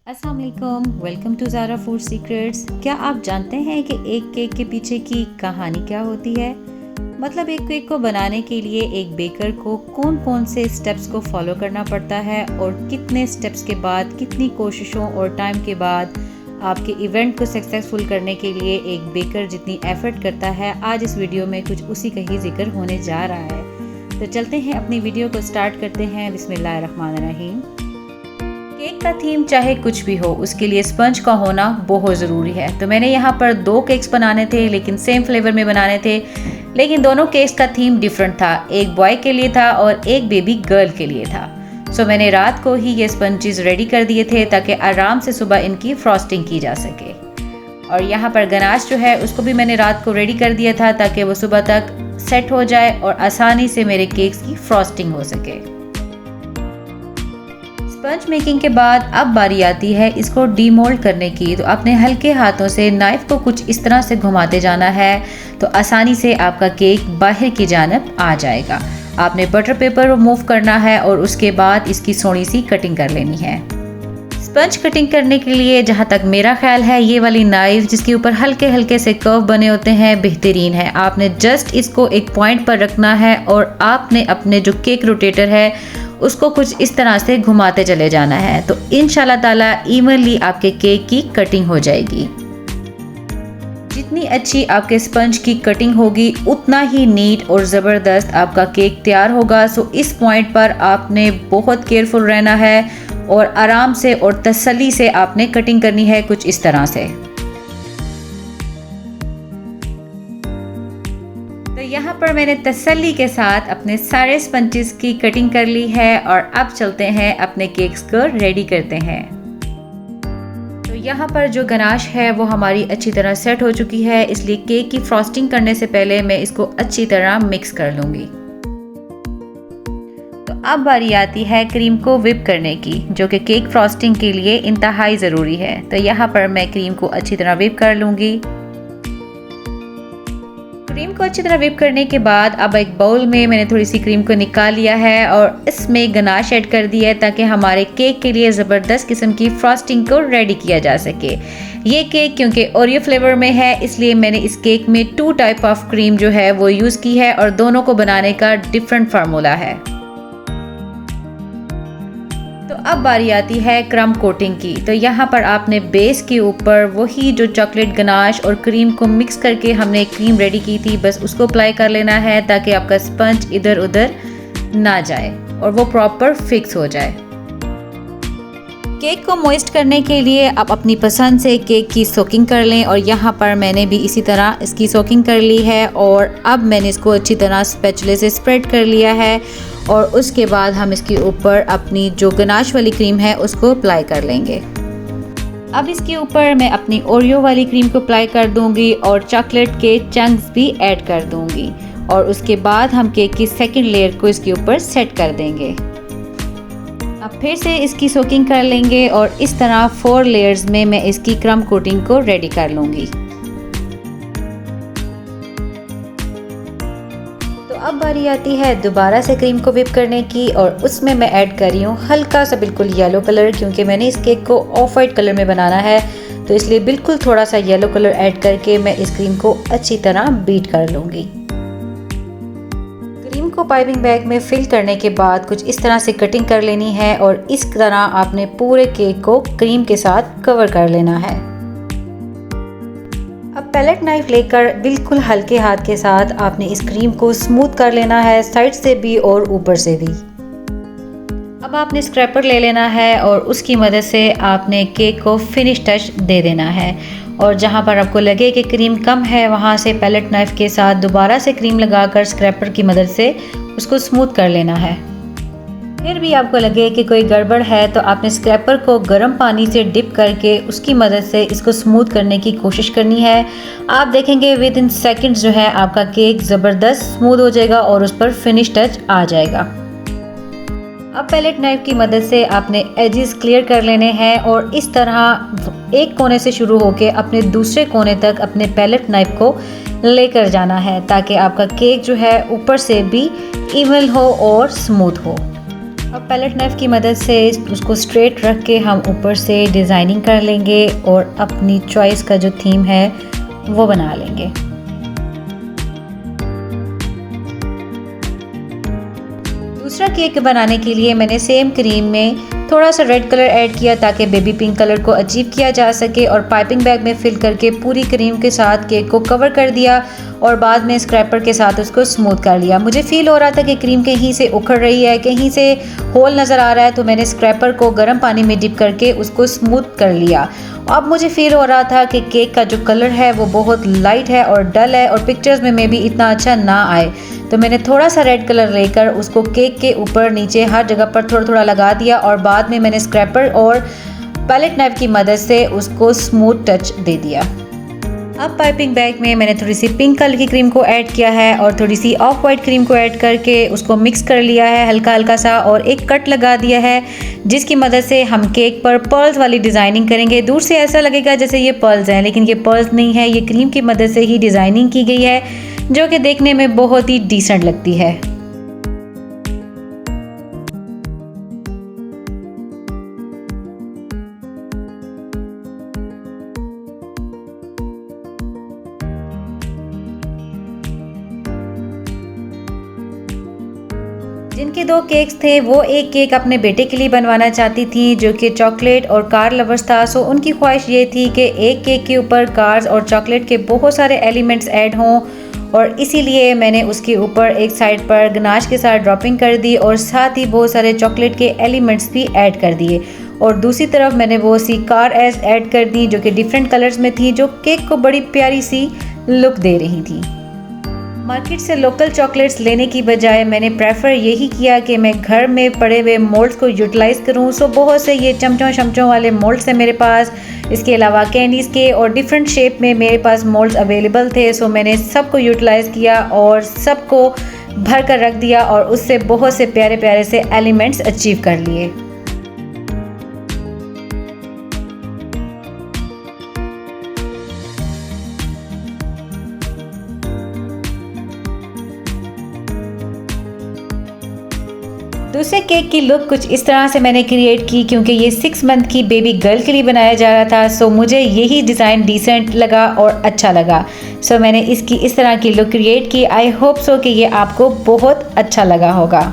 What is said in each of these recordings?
अस्सलाम वालेकुम, welcome to Zara food secrets. क्या आप जानते हैं कि एक केक के पीछे की कहानी क्या होती है? मतलब एक केक को बनाने के लिए एक बेकर को कौन कौन से स्टेप्स को फॉलो करना पड़ता है और कितने स्टेप्स के बाद, कितनी कोशिशों और टाइम के बाद आपके इवेंट को सक्सेसफुल करने के लिए एक बेकर जितनी एफर्ट करता है, आज इस वीडियो में कुछ उसी का ही जिक्र होने जा रहा है। तो चलते हैं, अपनी वीडियो को स्टार्ट करते हैं। बिस्मिल्लाहिर्रहमानिर्रहीम। केक का थीम चाहे कुछ भी हो, उसके लिए स्पंज का होना बहुत ज़रूरी है। तो मैंने यहाँ पर 2 केक्स बनाने थे, लेकिन सेम फ्लेवर में बनाने थे, लेकिन दोनों केक्स का थीम डिफरेंट था। एक बॉय के लिए था और एक बेबी गर्ल के लिए था। सो मैंने रात को ही ये स्पंजेस रेडी कर दिए थे ताकि आराम से सुबह इनकी फ्रॉस्टिंग की जा सके। और यहाँ पर गनाश जो है उसको भी मैंने रात को रेडी कर दिया था ताकि वो सुबह तक सेट हो जाए और आसानी से मेरे केक्स की फ्रॉस्टिंग हो सके। स्पंज मेकिंग के बाद अब बारी आती है इसको डीमोल्ड करने की। तो अपने हल्के हाथों से नाइफ को कुछ इस तरह से घुमाते जाना है तो आसानी से आपका केक बाहर की जानब आ जाएगा। आपने बटर पेपर रिमूव करना है और उसके बाद इसकी थोड़ी सी कटिंग कर लेनी है। स्पंज कटिंग करने के लिए जहाँ तक मेरा ख्याल है ये वाली नाइफ जिसके ऊपर हल्के हल्के से कर्व बने होते हैं बेहतरीन है। आपने जस्ट इसको एक पॉइंट पर रखना है और आपने अपने जो केक रोटेटर है उसको कुछ इस तरह से घुमाते चले जाना है। तो इंशाल्लाह ताला इवनली आपके केक की कटिंग हो जाएगी। जितनी अच्छी आपके स्पंज की कटिंग होगी उतना ही नीट और ज़बरदस्त आपका केक तैयार होगा। सो इस पॉइंट पर आपने बहुत केयरफुल रहना है और आराम से और तसल्ली से आपने कटिंग करनी है कुछ इस तरह से। तो यहाँ पर मैंने तसल्ली के साथ अपने सारे स्पंजेस की कटिंग कर ली है और अब चलते हैं अपने केक्स को रेडी करते हैं। तो यहाँ पर जो गनाश है वो हमारी अच्छी तरह सेट हो चुकी है, इसलिए केक की फ्रॉस्टिंग करने से पहले मैं इसको अच्छी तरह मिक्स कर लूँगी। तो अब बारी आती है क्रीम को व्हिप करने की, जो कि केक फ्रॉस्टिंग के लिए इंतहाई ज़रूरी है। तो यहाँ पर मैं क्रीम को अच्छी तरह व्हिप कर लूँगी। क्रीम को अच्छी तरह व्हिप करने के बाद अब एक बाउल में मैंने थोड़ी सी क्रीम को निकाल लिया है और इसमें गनाश ऐड कर दिया है ताकि हमारे केक के लिए ज़बरदस्त किस्म की फ्रॉस्टिंग को रेडी किया जा सके। ये केक क्योंकि ओरियो फ्लेवर में है इसलिए मैंने इस केक में 2 टाइप ऑफ क्रीम जो है वो यूज़ की है और दोनों को बनाने का डिफरेंट फार्मूला है। तो अब बारी आती है क्रम कोटिंग की। तो यहाँ पर आपने बेस के ऊपर वही जो चॉकलेट गनाश और क्रीम को मिक्स करके हमने क्रीम रेडी की थी बस उसको अप्लाई कर लेना है ताकि आपका स्पंज इधर उधर ना जाए और वो प्रॉपर फिक्स हो जाए। केक को मॉइस्ट करने के लिए आप अपनी पसंद से केक की सोकिंग कर लें और यहाँ पर मैंने भी इसी तरह इसकी सोकिंग कर ली है और अब मैंने इसको अच्छी तरह स्पैचुले से स्प्रेड कर लिया है और उसके बाद हम इसके ऊपर अपनी जो गनाश वाली क्रीम है उसको अप्लाई कर लेंगे। अब इसके ऊपर मैं अपनी ओरियो वाली क्रीम को अप्लाई कर दूंगी और चॉकलेट के चंक्स भी ऐड कर दूंगी और उसके बाद हम केक की सेकंड लेयर को इसके ऊपर सेट कर देंगे। अब फिर से इसकी सोकिंग कर लेंगे और इस तरह 4 लेयर्स में मैं इसकी क्रम कोटिंग को रेडी कर लूँगी। तो अब बारी आती है दोबारा से क्रीम को व्हिप करने की और उसमें मैं ऐड कर रही हूँ हल्का सा बिल्कुल येलो कलर, क्योंकि मैंने इस केक को ऑफ वाइट कलर में बनाना है तो इसलिए बिल्कुल थोड़ा सा येलो कलर ऐड करके मैं इस क्रीम को अच्छी तरह बीट कर लूँगी। क्रीम को पाइपिंग बैग में फिल करने के बाद कुछ इस तरह से कटिंग कर लेनी है और इस तरह आपने पूरे केक को क्रीम के साथ कवर कर लेना है। अब पैलेट नाइफ लेकर बिल्कुल हल्के हाथ के साथ आपने इस क्रीम को स्मूथ कर लेना है, साइड से भी और ऊपर से भी। अब आपने स्क्रैपर ले लेना है और उसकी मदद से आपने केक को फिनिश टच दे देना है और जहां पर आपको लगे कि क्रीम कम है वहां से पैलेट नाइफ के साथ दोबारा से क्रीम लगाकर स्क्रैपर की मदद से उसको स्मूथ कर लेना है। फिर भी आपको लगे कि कोई गड़बड़ है तो आपने स्क्रैपर को गर्म पानी से डिप करके उसकी मदद से इसको स्मूथ करने की कोशिश करनी है। आप देखेंगे विद इन सेकेंड्स जो है आपका केक ज़बरदस्त स्मूथ हो जाएगा और उस पर फिनिश टच आ जाएगा। अब पैलेट नाइफ की मदद से आपने एजेस क्लियर कर लेने हैं और इस तरह एक कोने से शुरू होकर अपने दूसरे कोने तक अपने पैलेट नाइफ को लेकर जाना है ताकि आपका केक जो है ऊपर से भी इवन हो और स्मूथ हो। अब पैलेट नाइफ की मदद से उसको स्ट्रेट रख के हम ऊपर से डिज़ाइनिंग कर लेंगे और अपनी चॉइस का जो थीम है वो बना लेंगे। दूसरा केक बनाने के लिए मैंने सेम क्रीम में थोड़ा सा रेड कलर ऐड किया ताकि बेबी पिंक कलर को अचीव किया जा सके, और पाइपिंग बैग में फिल करके पूरी क्रीम के साथ केक को कवर कर दिया और बाद में स्क्रैपर के साथ उसको स्मूथ कर लिया। मुझे फील हो रहा था कि क्रीम कहीं से उखड़ रही है, कहीं से होल नज़र आ रहा है, तो मैंने स्क्रैपर को गर्म पानी में डिप करके उसको स्मूथ कर लिया। अब मुझे फील हो रहा था कि केक का जो कलर है वो बहुत लाइट है और डल है और पिक्चर्स में मे भी इतना अच्छा ना आए, तो मैंने थोड़ा सा रेड कलर लेकर उसको केक के ऊपर नीचे हर जगह पर थोड़ा थोड़ा लगा दिया और बाद में मैंने स्क्रैपर और पैलेट नाइफ की मदद से उसको स्मूथ टच दे दिया। अब पाइपिंग बैग में मैंने थोड़ी सी पिंक कलर की क्रीम को ऐड किया है और थोड़ी सी ऑफ वाइट क्रीम को ऐड करके उसको मिक्स कर लिया है हल्का हल्का सा, और एक कट लगा दिया है जिसकी मदद से हम केक पर पर्ल्स वाली डिज़ाइनिंग करेंगे। दूर से ऐसा लगेगा जैसे ये पर्ल्स हैं, लेकिन ये पर्ल्स नहीं है, ये क्रीम की मदद से ही डिज़ाइनिंग की गई है जो कि देखने में बहुत ही डिसेंट लगती है। जिनके 2 केक्स थे वो एक केक अपने बेटे के लिए बनवाना चाहती थी जो कि चॉकलेट और कार लवर्स था। सो उनकी ख्वाहिश ये थी कि एक केक के ऊपर कार्स और चॉकलेट के बहुत सारे एलिमेंट्स ऐड हों, और इसीलिए मैंने उसके ऊपर एक साइड पर गनाश के साथ ड्रॉपिंग कर दी और साथ ही बहुत सारे चॉकलेट के एलिमेंट्स भी ऐड कर दिए, और दूसरी तरफ मैंने वो सी कार एज ऐड कर दी जो कि डिफरेंट कलर्स में थी, जो केक को बड़ी प्यारी सी लुक दे रही थी। मार्केट से लोकल चॉकलेट्स लेने की बजाय मैंने प्रेफर यही किया कि मैं घर में पड़े हुए मोल्ड्स को यूटिलाइज़ करूं। सो बहुत से ये चमचों शमचों वाले मोल्ड्स हैं मेरे पास, इसके अलावा कैंडीज़ के और डिफरेंट शेप में मेरे पास मोल्ड्स अवेलेबल थे। सो मैंने सबको यूटिलाइज़ किया और सबको भर कर रख दिया और उससे बहुत से प्यारे प्यारे से एलिमेंट्स अचीव कर लिए। दूसरे केक की लुक कुछ इस तरह से मैंने क्रिएट की, क्योंकि ये 6 मंथ की बेबी गर्ल के लिए बनाया जा रहा था। सो मुझे यही डिज़ाइन डिसेंट लगा और अच्छा लगा। सो मैंने इसकी इस तरह की लुक क्रिएट की। आई होप सो कि ये आपको बहुत अच्छा लगा होगा।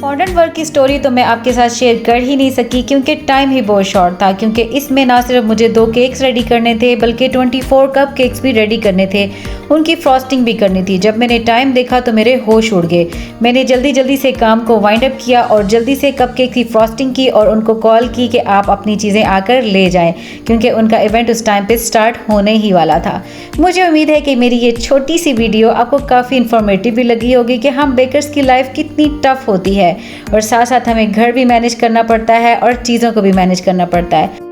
फॉन्डेंट वर्क की स्टोरी तो मैं आपके साथ शेयर कर ही नहीं सकी क्योंकि टाइम ही बहुत शॉर्ट था, क्योंकि इसमें ना सिर्फ मुझे 2 केक्स रेडी करने थे बल्कि 24 कप केक्स भी रेडी करने थे, उनकी फ्रॉस्टिंग भी करनी थी। जब मैंने टाइम देखा तो मेरे होश उड़ गए। मैंने जल्दी जल्दी से काम को वाइंड अप किया और जल्दी से कप केक की फ्रॉस्टिंग की और उनको कॉल की कि आप अपनी चीज़ें आकर ले जाएं, क्योंकि उनका इवेंट उस टाइम पे स्टार्ट होने ही वाला था। मुझे उम्मीद है कि मेरी ये छोटी सी वीडियो आपको काफ़ी इन्फॉर्मेटिव भी लगी होगी कि हम बेकर्स की लाइफ कितनी टफ होती है और साथ साथ हमें घर भी मैनेज करना पड़ता है और चीज़ों को भी मैनेज करना पड़ता है।